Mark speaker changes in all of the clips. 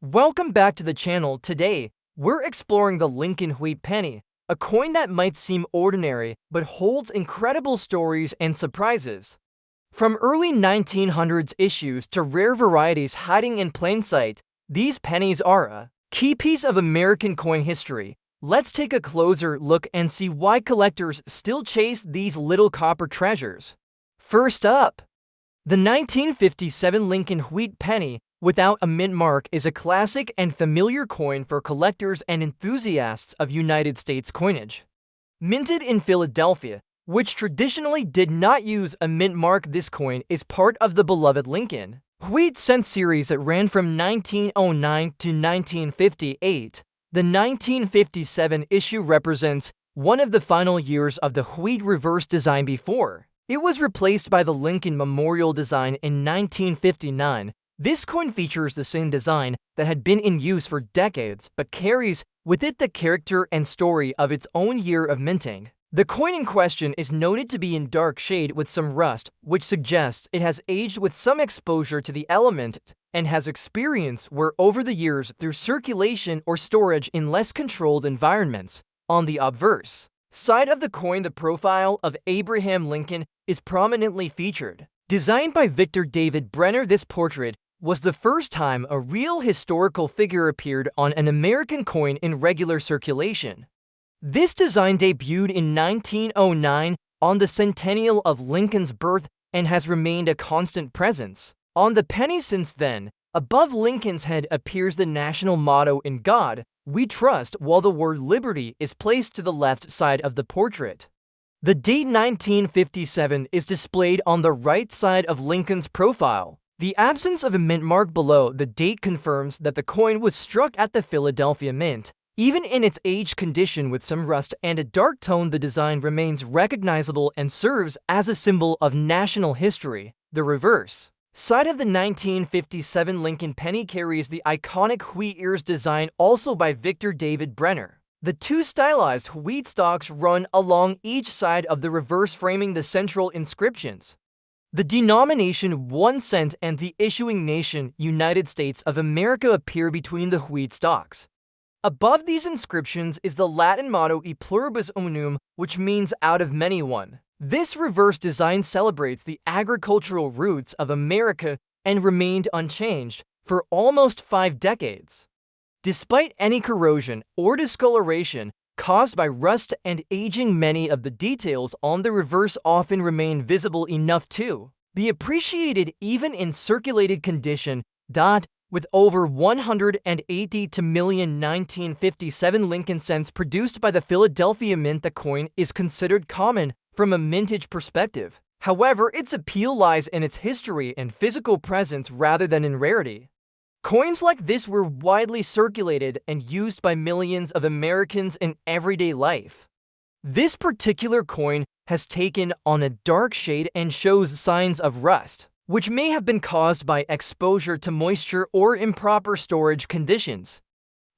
Speaker 1: Welcome back to the channel. Today, we're exploring the Lincoln Wheat Penny, a coin that might seem ordinary but holds incredible stories and surprises. From early 1900s issues to rare varieties hiding in plain sight, these pennies are a key piece of American coin history. Let's take a closer look and see why collectors still chase these little copper treasures. First up, the 1957 Lincoln Wheat Penny without a mint mark is a classic and familiar coin for collectors and enthusiasts of United States coinage. Minted in Philadelphia, which traditionally did not use a mint mark, this coin is part of the beloved Lincoln Wheat Cent series that ran from 1909 to 1958. The 1957 issue represents one of the final years of the Wheat reverse design before it was replaced by the Lincoln Memorial design in 1959. This coin features the same design that had been in use for decades, but carries with it the character and story of its own year of minting. The coin in question is noted to be in dark shade with some rust, which suggests it has aged with some exposure to the element and has experience wear over the years through circulation or storage in less controlled environments. On the obverse side of the coin, the profile of Abraham Lincoln is prominently featured. Designed by Victor David Brenner, this portrait was the first time a real historical figure appeared on an American coin in regular circulation. This design debuted in 1909 on the centennial of Lincoln's birth and has remained a constant presence on the penny since then. Above Lincoln's head appears the national motto, "In God We Trust," while the word liberty is placed to the left side of the portrait. The date 1957 is displayed on the right side of Lincoln's profile. The absence of a mint mark below the date confirms that the coin was struck at the Philadelphia Mint. Even in its aged condition with some rust and a dark tone, the design remains recognizable and serves as a symbol of national history. The reverse side of the 1957 Lincoln Penny carries the iconic wheat ears design, also by Victor David Brenner. The two stylized wheat stalks run along each side of the reverse, framing the central inscriptions. The denomination 1 cent and the issuing nation, United States of America, appear between the wheat stalks. Above these inscriptions is the Latin motto E pluribus unum, which means out of many one. This reverse design celebrates the agricultural roots of America and remained unchanged for almost 5 decades. Despite any corrosion or discoloration caused by rust and aging, many of the details on the reverse often remain visible enough to be appreciated even in circulated condition. With over 180 million 1957 Lincoln cents produced by the Philadelphia Mint, the coin is considered common from a mintage perspective. However, its appeal lies in its history and physical presence rather than in rarity. Coins like this were widely circulated and used by millions of Americans in everyday life. This particular coin has taken on a dark shade and shows signs of rust, which may have been caused by exposure to moisture or improper storage conditions.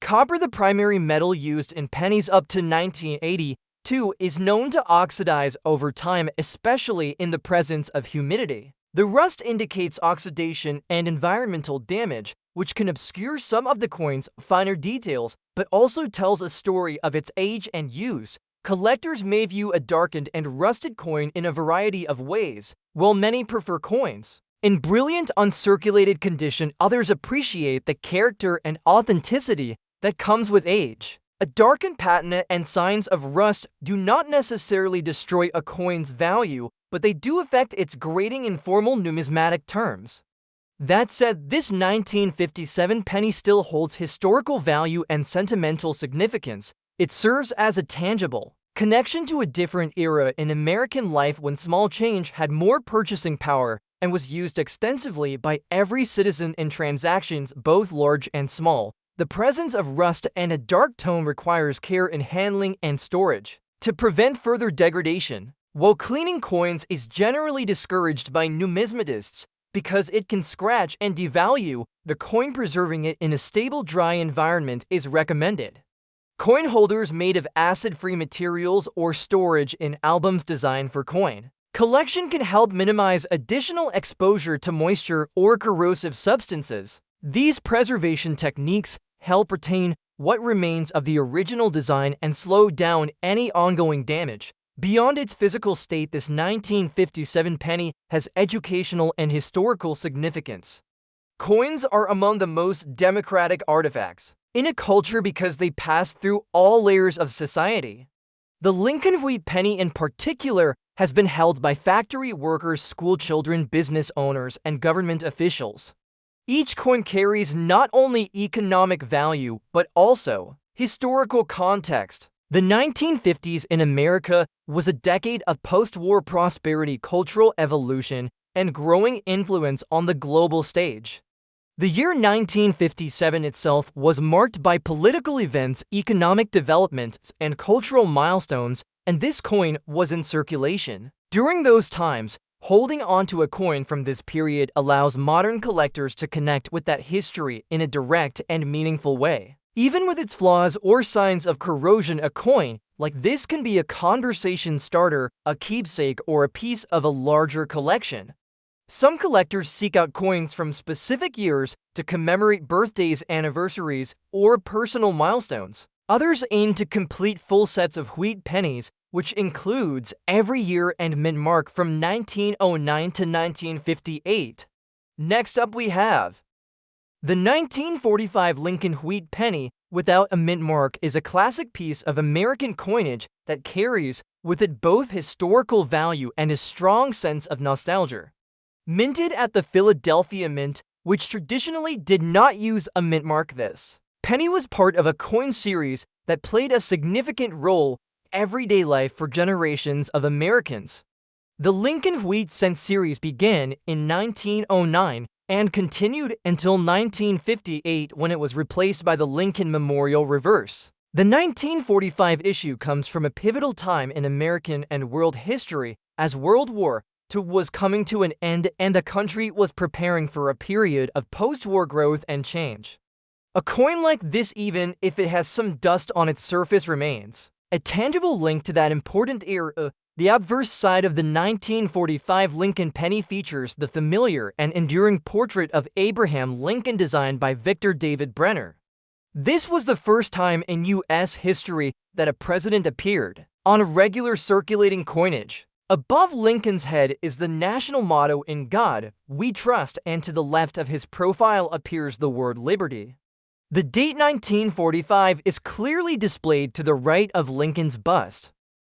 Speaker 1: Copper, the primary metal used in pennies up to 1982, is known to oxidize over time, especially in the presence of humidity. The rust indicates oxidation and environmental damage, which can obscure some of the coin's finer details, but also tells a story of its age and use. Collectors may view a darkened and rusted coin in a variety of ways. While many prefer coins in brilliant, uncirculated condition, others appreciate the character and authenticity that comes with age. A darkened patina and signs of rust do not necessarily destroy a coin's value, but they do affect its grading in formal numismatic terms. That said, this 1957 penny still holds historical value and sentimental significance. It serves as a tangible connection to a different era in American life when small change had more purchasing power and was used extensively by every citizen in transactions both large and small. The presence of rust and a dark tone requires care in handling and storage to prevent further degradation. While cleaning coins is generally discouraged by numismatists because it can scratch and devalue the coin, preserving it in a stable, dry environment is recommended. Coin holders made of acid-free materials or storage in albums designed for coin collection can help minimize additional exposure to moisture or corrosive substances. These preservation techniques help retain what remains of the original design and slow down any ongoing damage. Beyond its physical state, this 1957 penny has educational and historical significance. Coins are among the most democratic artifacts in a culture because they pass through all layers of society. The Lincoln Wheat penny in particular has been held by factory workers, school children, business owners, and government officials. Each coin carries not only economic value, but also historical context. The 1950s in America was a decade of post-war prosperity, cultural evolution, and growing influence on the global stage. The year 1957 itself was marked by political events, economic developments, and cultural milestones, and this coin was in circulation. During those times, holding onto a coin from this period allows modern collectors to connect with that history in a direct and meaningful way. Even with its flaws or signs of corrosion, a coin like this can be a conversation starter, a keepsake, or a piece of a larger collection. Some collectors seek out coins from specific years to commemorate birthdays, anniversaries, or personal milestones. Others aim to complete full sets of wheat pennies, which includes every year and mint mark from 1909 to 1958. Next up we have the 1945 Lincoln Wheat penny without a mint mark is a classic piece of American coinage that carries with it both historical value and a strong sense of nostalgia. Minted at the Philadelphia Mint, which traditionally did not use a mint mark, this penny was part of a coin series that played a significant role in everyday life for generations of Americans. The Lincoln Wheat cent series began in 1909 and continued until 1958 when it was replaced by the Lincoln Memorial Reverse. The 1945 issue comes from a pivotal time in American and world history as World War II was coming to an end and the country was preparing for a period of post-war growth and change. A coin like this, even if it has some dust on its surface, remains a tangible link to that important era. The obverse side of the 1945 Lincoln penny features the familiar and enduring portrait of Abraham Lincoln designed by Victor David Brenner. This was the first time in U.S. history that a president appeared on a regular circulating coinage. Above Lincoln's head is the national motto, "In God We Trust," and to the left of his profile appears the word liberty. The date 1945 is clearly displayed to the right of Lincoln's bust.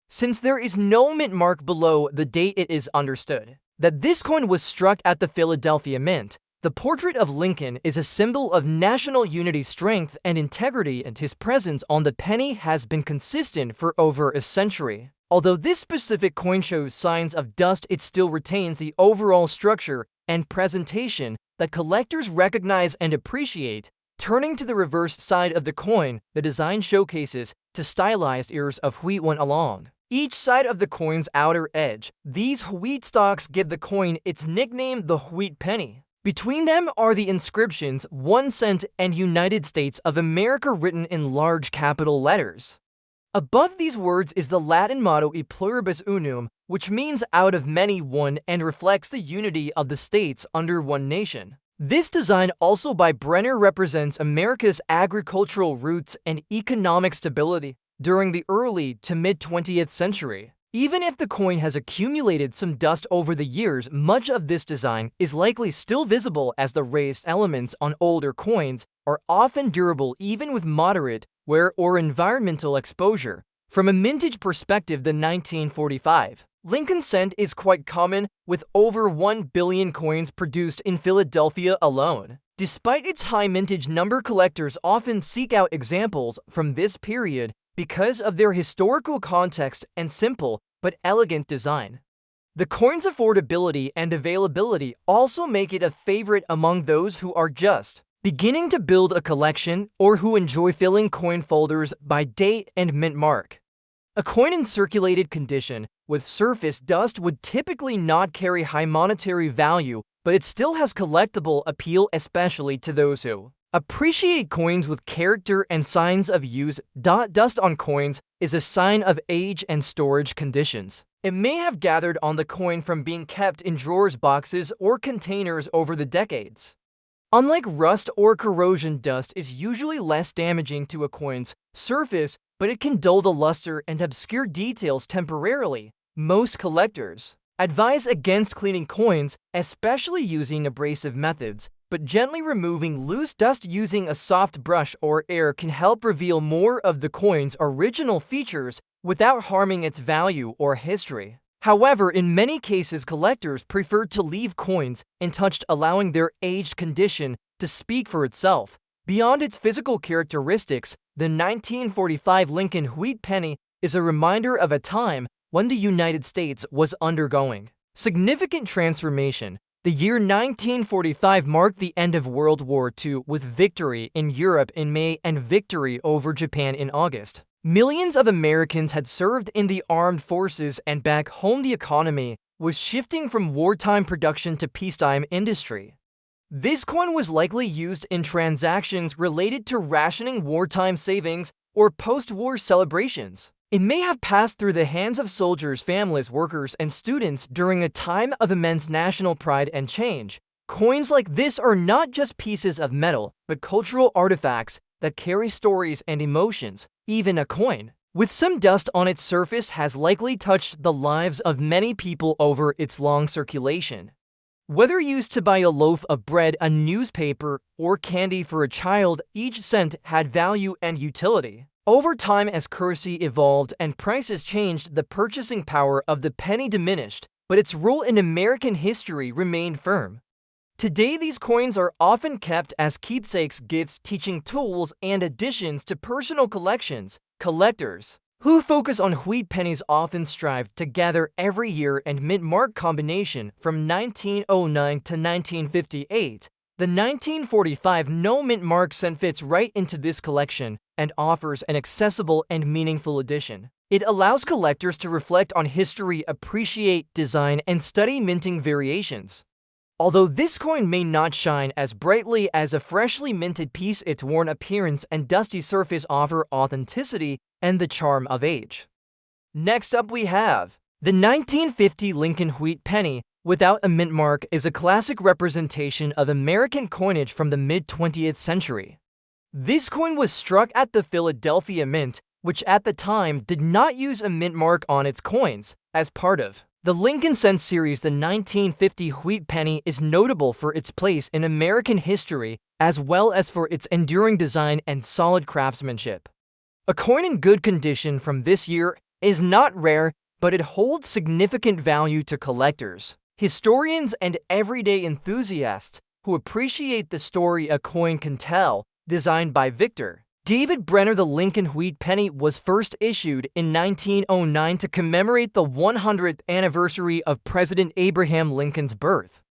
Speaker 1: Since there is no mint mark below the date, it is understood that this coin was struck at the Philadelphia Mint. The portrait of Lincoln is a symbol of national unity, strength, and integrity, and his presence on the penny has been consistent for over a century. Although this specific coin shows signs of dust, it still retains the overall structure and presentation that collectors recognize and appreciate. Turning to the reverse side of the coin, the design showcases two stylized ears of wheat went along each side of the coin's outer edge. These wheat stalks give the coin its nickname, the wheat penny. Between them are the inscriptions 1 cent and United States of America written in large capital letters. Above these words is the Latin motto E pluribus unum, which means out of many one, and reflects the unity of the states under one nation. This design, also by Brenner, represents America's agricultural roots and economic stability during the early to mid-20th century. Even if the coin has accumulated some dust over the years, much of this design is likely still visible, as the raised elements on older coins are often durable even with moderate wear or environmental exposure. From a mintage perspective, the 1945 Lincoln cent is quite common, with over 1 billion coins produced in Philadelphia alone. Despite its high mintage number, collectors often seek out examples from this period because of their historical context and simple but elegant design. The coin's affordability and availability also make it a favorite among those who are just beginning to build a collection or who enjoy filling coin folders by date and mint mark. A coin in circulated condition with surface dust would typically not carry high monetary value, but it still has collectible appeal, especially to those who appreciate coins with character and signs of use. Dust on coins is a sign of age and storage conditions. It may have gathered on the coin from being kept in drawers, boxes, or containers over the decades. Unlike rust or corrosion, dust is usually less damaging to a coin's surface, but it can dull the luster and obscure details temporarily. Most collectors advise against cleaning coins, especially using abrasive methods, but gently removing loose dust using a soft brush or air can help reveal more of the coin's original features without harming its value or history. However, in many cases, collectors prefer to leave coins untouched, allowing their aged condition to speak for itself. Beyond its physical characteristics, the 1945 Lincoln wheat penny is a reminder of a time when the United States was undergoing significant transformation. The year 1945 marked the end of World War II with victory in Europe in May and victory over Japan in August. Millions of Americans had served in the armed forces, and back home the economy was shifting from wartime production to peacetime industry. This coin was likely used in transactions related to rationing, wartime savings, or post-war celebrations. It may have passed through the hands of soldiers, families, workers, and students during a time of immense national pride and change. Coins like this are not just pieces of metal, but cultural artifacts that carry stories and emotions. Even a coin with some dust on its surface has likely touched the lives of many people over its long circulation. Whether used to buy a loaf of bread, a newspaper, or candy for a child, each cent had value and utility. Over time, as currency evolved and prices changed, the purchasing power of the penny diminished, but its role in American history remained firm. Today, these coins are often kept as keepsakes, gifts, teaching tools, and additions to personal collections. Collectors who focus on wheat pennies often strive to gather every year and mint-mark combination from 1909 to 1958. The 1945 no mint mark cent fits right into this collection and offers an accessible and meaningful addition. It allows collectors to reflect on history, appreciate design, and study minting variations. Although this coin may not shine as brightly as a freshly minted piece, its worn appearance and dusty surface offer authenticity and the charm of age. Next up we have the 1950 Lincoln wheat penny without a mint mark is a classic representation of American coinage from the mid-20th century. This coin was struck at the Philadelphia Mint, which at the time did not use a mint mark on its coins. As part of the Lincoln Cent series, the 1950 wheat penny is notable for its place in American history as well as for its enduring design and solid craftsmanship. A coin in good condition from this year is not rare, but it holds significant value to collectors, historians, and everyday enthusiasts who appreciate the story a coin can tell. Designed by Victor David Brenner, the Lincoln wheat penny was first issued in 1909 to commemorate the 100th anniversary of President Abraham Lincoln's birth.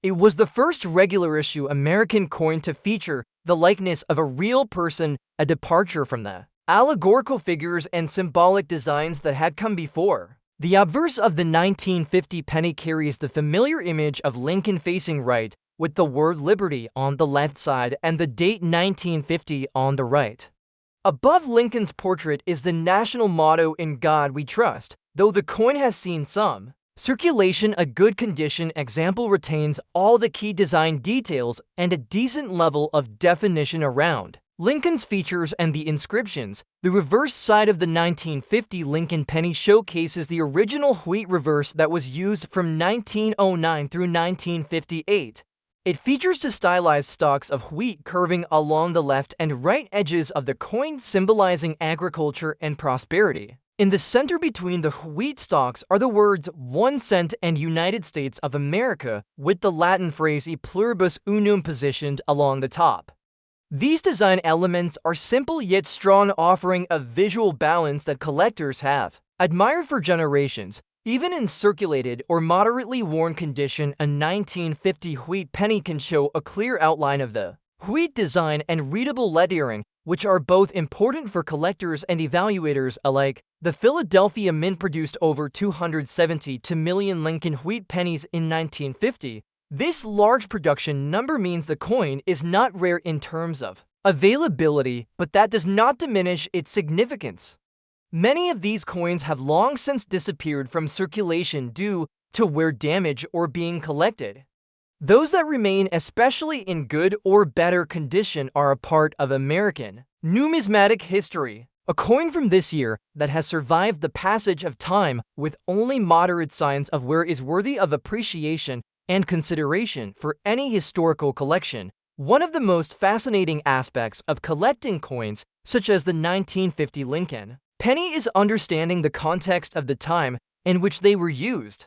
Speaker 1: It was the first regular issue American coin to feature the likeness of a real person, a departure from the allegorical figures and symbolic designs that had come before. The obverse of the 1950 penny carries the familiar image of Lincoln facing right, with the word liberty on the left side and the date 1950 on the right. Above Lincoln's portrait is the national motto, "In God We Trust." Though the coin has seen some circulation, a good condition example retains all the key design details and a decent level of definition around Lincoln's features and the inscriptions. The reverse side of the 1950 Lincoln penny showcases the original wheat reverse that was used from 1909 through 1958. It features the stylized stalks of wheat curving along the left and right edges of the coin, symbolizing agriculture and prosperity. In the center between the wheat stalks are the words 1 cent and United States of America, with the Latin phrase E pluribus unum positioned along the top. These design elements are simple yet strong, offering a visual balance that collectors have admired for generations. Even in circulated or moderately worn condition, a 1950 wheat penny can show a clear outline of the wheat design and readable lettering, which are both important for collectors and evaluators alike. The Philadelphia Mint produced over 272 million Lincoln wheat pennies in 1950. This large production number means the coin is not rare in terms of availability, but that does not diminish its significance. Many of these coins have long since disappeared from circulation due to wear, damage, or being collected. Those that remain, especially in good or better condition, are a part of American numismatic history. A coin from this year that has survived the passage of time with only moderate signs of wear is worthy of appreciation and consideration for any historical collection. One of the most fascinating aspects of collecting coins, such as the 1950 Lincoln penny, is understanding the context of the time in which they were used.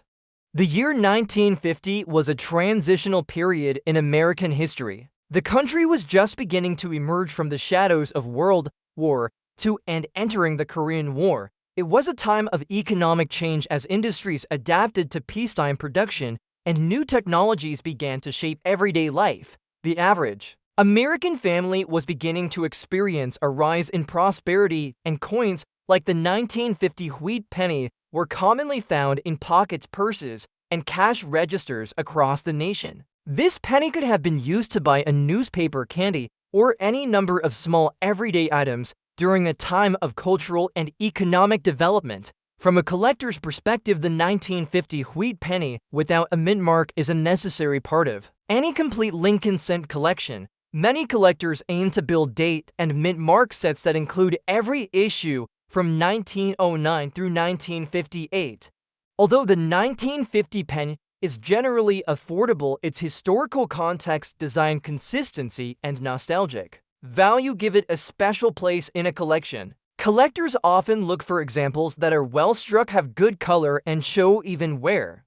Speaker 1: The year 1950 was a transitional period in American history. The country was just beginning to emerge from the shadows of World War II and entering the Korean War. It was a time of economic change as industries adapted to peacetime production and new technologies began to shape everyday life. The average American family was beginning to experience a rise in prosperity, and coins like the 1950 wheat penny were commonly found in pockets, purses, and cash registers across the nation. This penny could have been used to buy a newspaper, candy, or any number of small everyday items during a time of cultural and economic development. From a collector's perspective, the 1950 wheat penny without a mint mark is a necessary part of any complete Lincoln cent collection. Many collectors aim to build date and mint mark sets that include every issue from 1909 through 1958. Although the 1950 penny is generally affordable, its historical context, design consistency, and nostalgic value give it a special place in a collection. Collectors often look for examples that are well struck, have good color, and show even wear.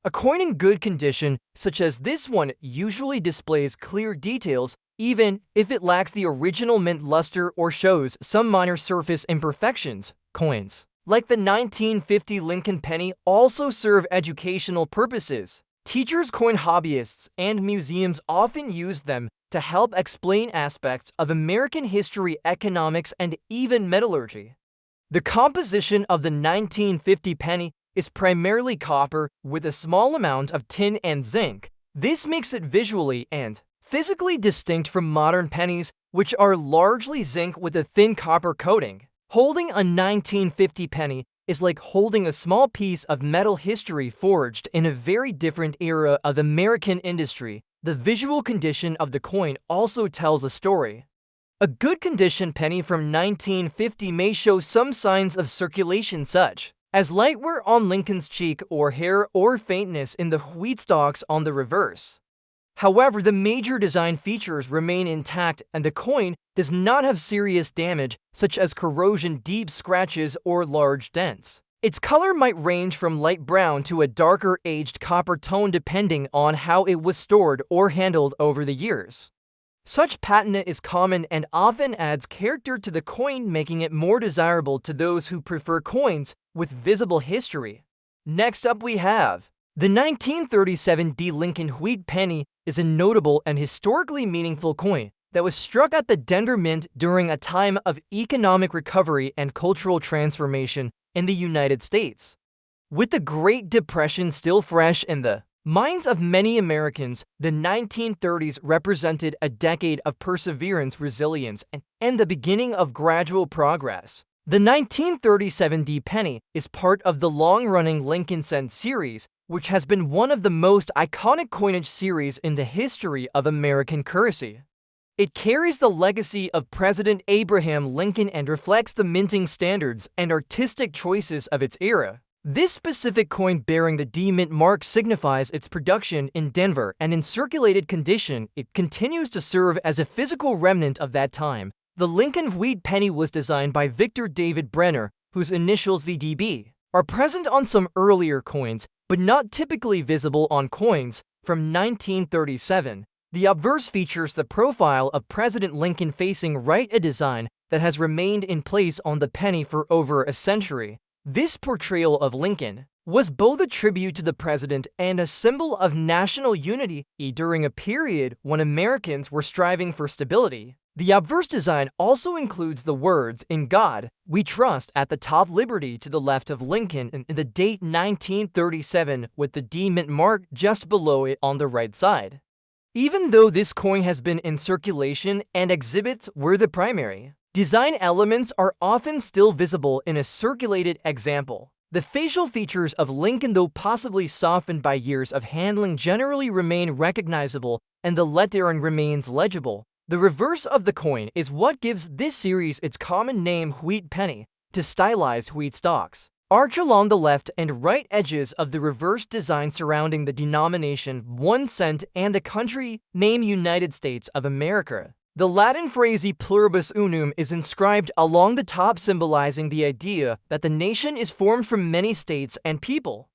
Speaker 1: A coin in good condition, such as this one, usually displays clear details, even if it lacks the original mint luster or shows some minor surface imperfections. Coins like the 1950 Lincoln penny also serve educational purposes. Teachers, coin hobbyists, and museums often use them to help explain aspects of American history, economics, and even metallurgy. The composition of the 1950 penny is primarily copper with a small amount of tin and zinc. This makes it visually and physically distinct from modern pennies, which are largely zinc with a thin copper coating. Holding a 1950 penny is like holding a small piece of metal history forged in a very different era of American industry. The visual condition of the coin also tells a story. A good condition penny from 1950 may show some signs of circulation, such as light wear on Lincoln's cheek or hair, or faintness in the wheat stalks on the reverse. However, the major design features remain intact and the coin does not have serious damage such as corrosion, deep scratches, or large dents. Its color might range from light brown to a darker aged copper tone depending on how it was stored or handled over the years. Such patina is common and often adds character to the coin, making it more desirable to those who prefer coins with visible history. Next up we have the 1937 D. Lincoln wheat penny is a notable and historically meaningful coin that was struck at the Denver Mint during a time of economic recovery and cultural transformation in the United States. With the Great Depression still fresh in the minds of many Americans, the 1930s represented a decade of perseverance, resilience, and the beginning of gradual progress. The 1937 D penny is part of the long-running Lincoln cent series, which has been one of the most iconic coinage series in the history of American currency. It carries the legacy of President Abraham Lincoln and reflects the minting standards and artistic choices of its era. This specific coin bearing the D mint mark signifies its production in Denver, and in circulated condition, it continues to serve as a physical remnant of that time. The Lincoln wheat penny was designed by Victor David Brenner, whose initials VDB are present on some earlier coins, but not typically visible on coins from 1937. The obverse features the profile of President Lincoln facing right, a design that has remained in place on the penny for over a century. This portrayal of Lincoln was both a tribute to the president and a symbol of national unity during a period when Americans were striving for stability. The obverse design also includes the words, "In God We Trust," at the top, liberty to the left of Lincoln, and the date 1937 with the D mint mark just below it on the right side. Even though this coin has been in circulation and exhibits were the primary design elements are often still visible in a circulated example. The facial features of Lincoln, though possibly softened by years of handling, generally remain recognizable, and the lettering remains legible. The reverse of the coin is what gives this series its common name, wheat penny, to stylized wheat stalks. Arch along the left and right edges of the reverse design surrounding the denomination 1 cent and the country name United States of America. The Latin phrase e pluribus unum is inscribed along the top, symbolizing the idea that the nation is formed from many states and people.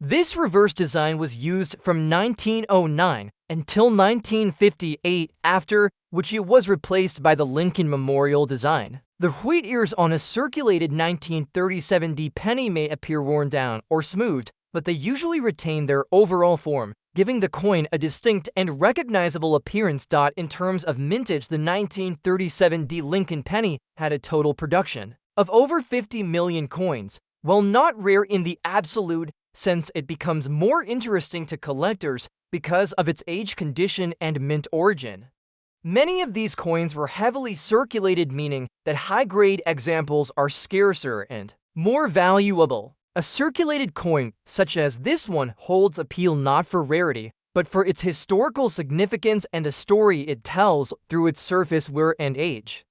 Speaker 1: This reverse design was used from 1909 until 1958, after which it was replaced by the Lincoln Memorial design. The wheat ears on a circulated 1937 penny may appear worn down or smoothed, but they usually retain their overall form, giving the coin a distinct and recognizable appearance. In terms of mintage, the 1937 Lincoln penny had a total production of over 50 million coins. While not rare in the absolute sense, it becomes more interesting to collectors because of its age, condition, and mint origin. Many of these coins were heavily circulated, meaning that high-grade examples are scarcer and more valuable. A circulated coin, such as this one, holds appeal not for rarity, but for its historical significance and a story it tells through its surface wear and age.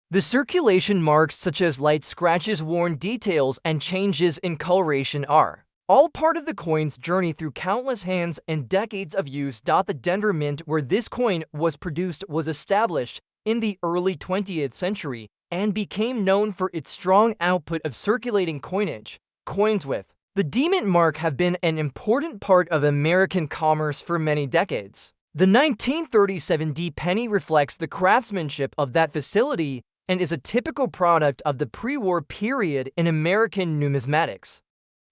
Speaker 1: The circulation marks, such as light scratches, worn details, and changes in coloration, are all part of the coin's journey through countless hands and decades of use. The Denver Mint, where this coin was produced, was established in the early 20th century and became known for its strong output of circulating coinage. Coins with the D-Mint mark have been an important part of American commerce for many decades. The 1937 D penny reflects the craftsmanship of that facility and is a typical product of the pre-war period in American numismatics.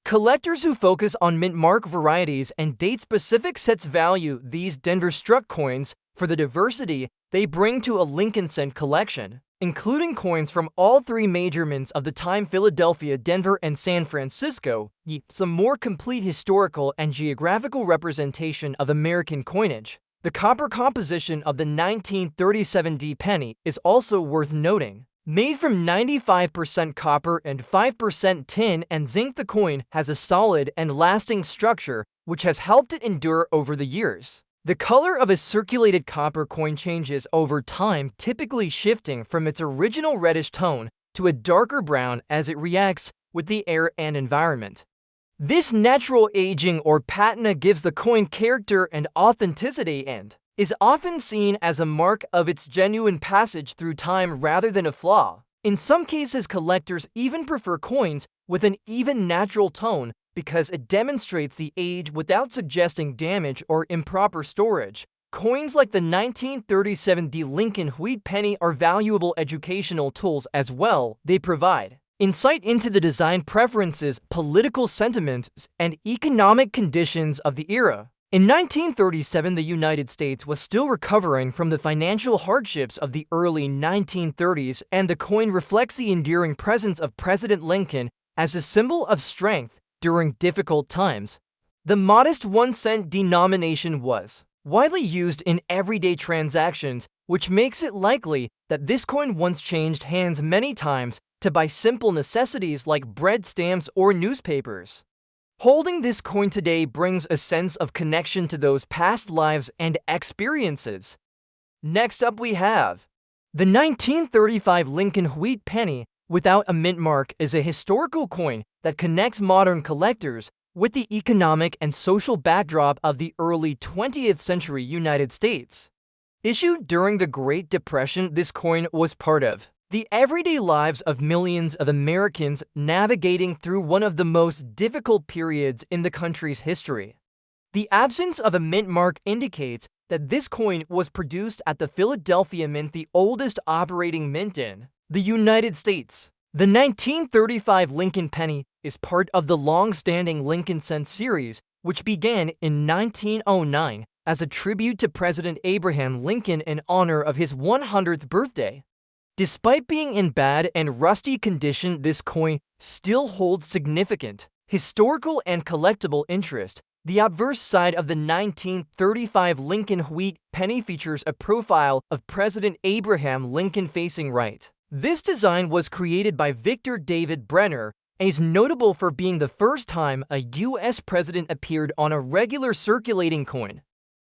Speaker 1: Collectors who focus on mint mark varieties and date-specific sets value these Denver-struck coins for the diversity they bring to a Lincoln cent collection, including coins from all three major mints of the time: Philadelphia, Denver, and San Francisco. Some more complete historical and geographical representation of American coinage. The copper composition of the 1937 D penny is also worth noting. Made from 95% copper and 5% tin and zinc, the coin has a solid and lasting structure, which has helped it endure over the years. The color of a circulated copper coin changes over time, typically shifting from its original reddish tone to a darker brown as it reacts with the air and environment. This natural aging or patina gives the coin character and authenticity and is often seen as a mark of its genuine passage through time rather than a flaw. In some cases, collectors even prefer coins with an even natural tone because it demonstrates the age without suggesting damage or improper storage. Coins like the 1937 D Lincoln wheat penny are valuable educational tools as well. They provide insight into the design preferences, political sentiments, and economic conditions of the era. In 1937, the United States was still recovering from the financial hardships of the early 1930s, and the coin reflects the enduring presence of President Lincoln as a symbol of strength during difficult times. The modest 1 cent denomination was widely used in everyday transactions, which makes it likely that this coin once changed hands many times to buy simple necessities like bread, stamps, or newspapers. Holding this coin today brings a sense of connection to those past lives and experiences. Next up, we have the 1935 Lincoln wheat penny without a mint mark is a historical coin that connects modern collectors with the economic and social backdrop of the early 20th century United States. Issued during the Great Depression, this coin was part of the everyday lives of millions of Americans navigating through one of the most difficult periods in the country's history. The absence of a mint mark indicates that this coin was produced at the Philadelphia Mint, the oldest operating mint in the United States. The 1935 Lincoln penny is part of the long-standing Lincoln cent series, which began in 1909 as a tribute to President Abraham Lincoln in honor of his 100th birthday. Despite being in bad and rusty condition, this coin still holds significant historical and collectible interest. The obverse side of the 1935 Lincoln wheat penny features a profile of President Abraham Lincoln facing right. This design was created by Victor David Brenner is notable for being the first time a US president appeared on a regular circulating coin.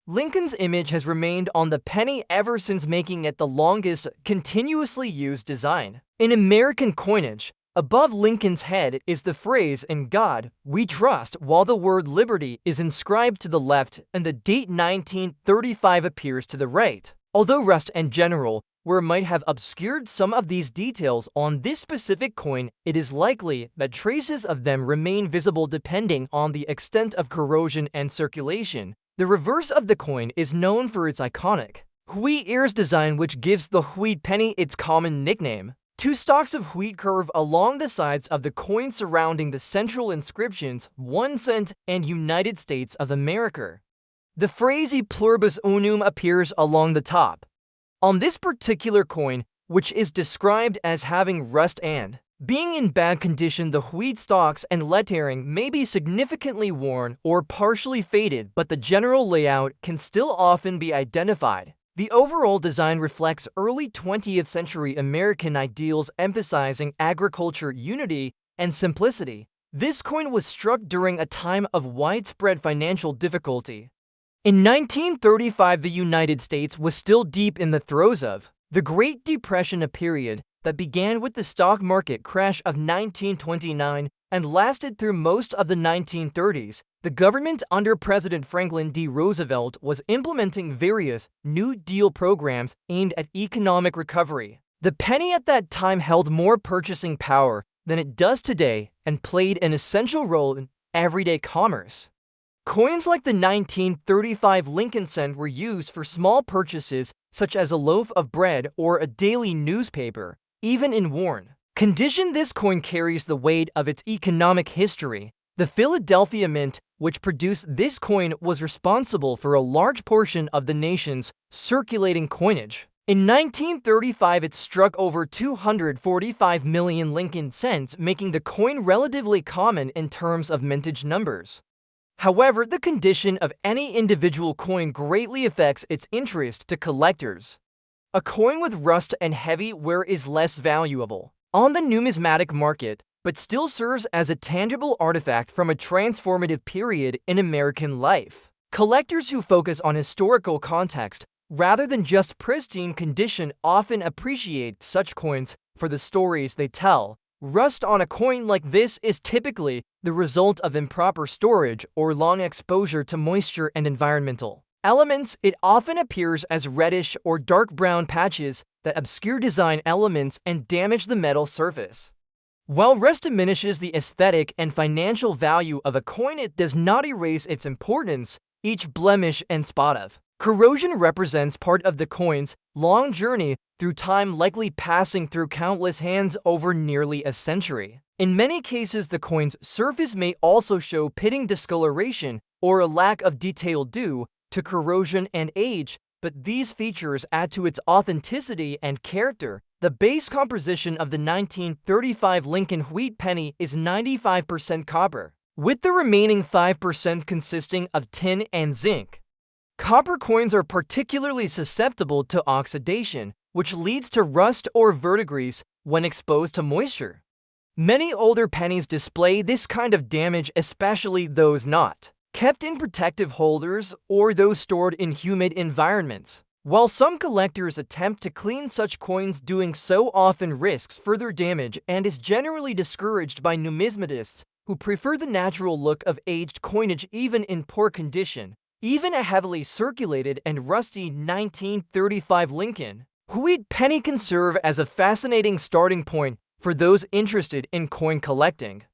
Speaker 1: Lincoln's image has remained on the penny ever since, making it the longest continuously used design. In American coinage, above Lincoln's head is the phrase "In God We Trust," while the word liberty is inscribed to the left and the date 1935 appears to the right. Although rust and general wear might have obscured some of these details on this specific coin, it is likely that traces of them remain visible depending on the extent of corrosion and circulation. The reverse of the coin is known for its iconic wheat ears design, which gives the wheat penny its common nickname. Two stalks of wheat curve along the sides of the coin surrounding the central inscriptions 1 cent and United States of America. The phrase "E pluribus unum" appears along the top. On this particular coin, which is described as having rust and being in bad condition, the wheat stalks and lettering may be significantly worn or partially faded, but the general layout can still often be identified. The overall design reflects early 20th century American ideals emphasizing agriculture, unity, and simplicity. This coin was struck during a time of widespread financial difficulty. In 1935, the United States was still deep in the throes of the Great Depression, a period that began with the stock market crash of 1929 and lasted through most of the 1930s. The government under President Franklin D. Roosevelt was implementing various New Deal programs aimed at economic recovery. The penny at that time held more purchasing power than it does today and played an essential role in everyday commerce. Coins like the 1935 Lincoln cent were used for small purchases such as a loaf of bread or a daily newspaper. Even in worn condition, this coin carries the weight of its economic history. The Philadelphia Mint, which produced this coin, was responsible for a large portion of the nation's circulating coinage. In 1935, it struck over 245 million Lincoln cents, making the coin relatively common in terms of mintage numbers. However, the condition of any individual coin greatly affects its interest to collectors. A coin with rust and heavy wear is less valuable on the numismatic market, but still serves as a tangible artifact from a transformative period in American life. Collectors who focus on historical context rather than just pristine condition often appreciate such coins for the stories they tell. Rust on a coin like this is typically the result of improper storage or long exposure to moisture and environmental elements. It often appears as reddish or dark brown patches that obscure design elements and damage the metal surface. While rust diminishes the aesthetic and financial value of a coin, it does not erase its importance. Each blemish and spot of corrosion represents part of the coin's long journey through time, likely passing through countless hands over nearly a century. In many cases, the coin's surface may also show pitting discoloration or a lack of detail due to corrosion and age, but these features add to its authenticity and character. The base composition of the 1935 Lincoln wheat penny is 95% copper, with the remaining 5% consisting of tin and zinc. Copper coins are particularly susceptible to oxidation, which leads to rust or verdigris when exposed to moisture. Many older pennies display this kind of damage, especially those not kept in protective holders or those stored in humid environments. While some collectors attempt to clean such coins, doing so often risks further damage and is generally discouraged by numismatists who prefer the natural look of aged coinage even in poor condition. Even a heavily circulated and rusty 1935 Lincoln wheat penny can serve as a fascinating starting point for those interested in coin collecting.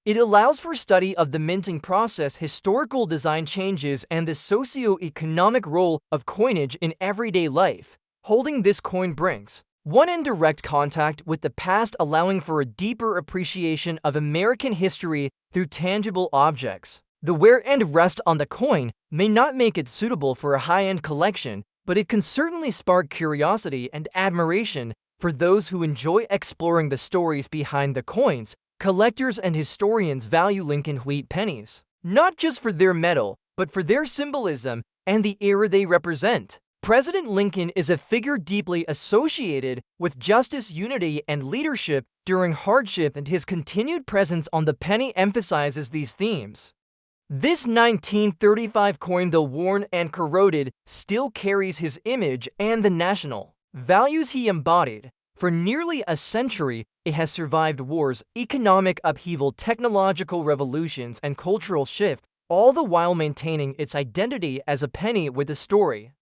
Speaker 1: It allows for study of the minting process, historical design changes, and the socio-economic role of coinage in everyday life. Holding this coin brings one in direct contact with the past, allowing for a deeper appreciation of American history through tangible objects. The wear and rust on the coin may not make it suitable for a high-end collection, but it can certainly spark curiosity and admiration for those who enjoy exploring the stories behind the coins. Collectors and historians value Lincoln wheat pennies, not just for their metal, but for their symbolism and the era they represent. President Lincoln is a figure deeply associated with justice, unity, and leadership during hardship, and his continued presence on the penny emphasizes these themes. This 1935 coin, though worn and corroded, still carries his image and the national values he embodied. For nearly a century, it has survived wars, economic upheaval, technological revolutions, and cultural shift, all the while maintaining its identity as a penny with a story.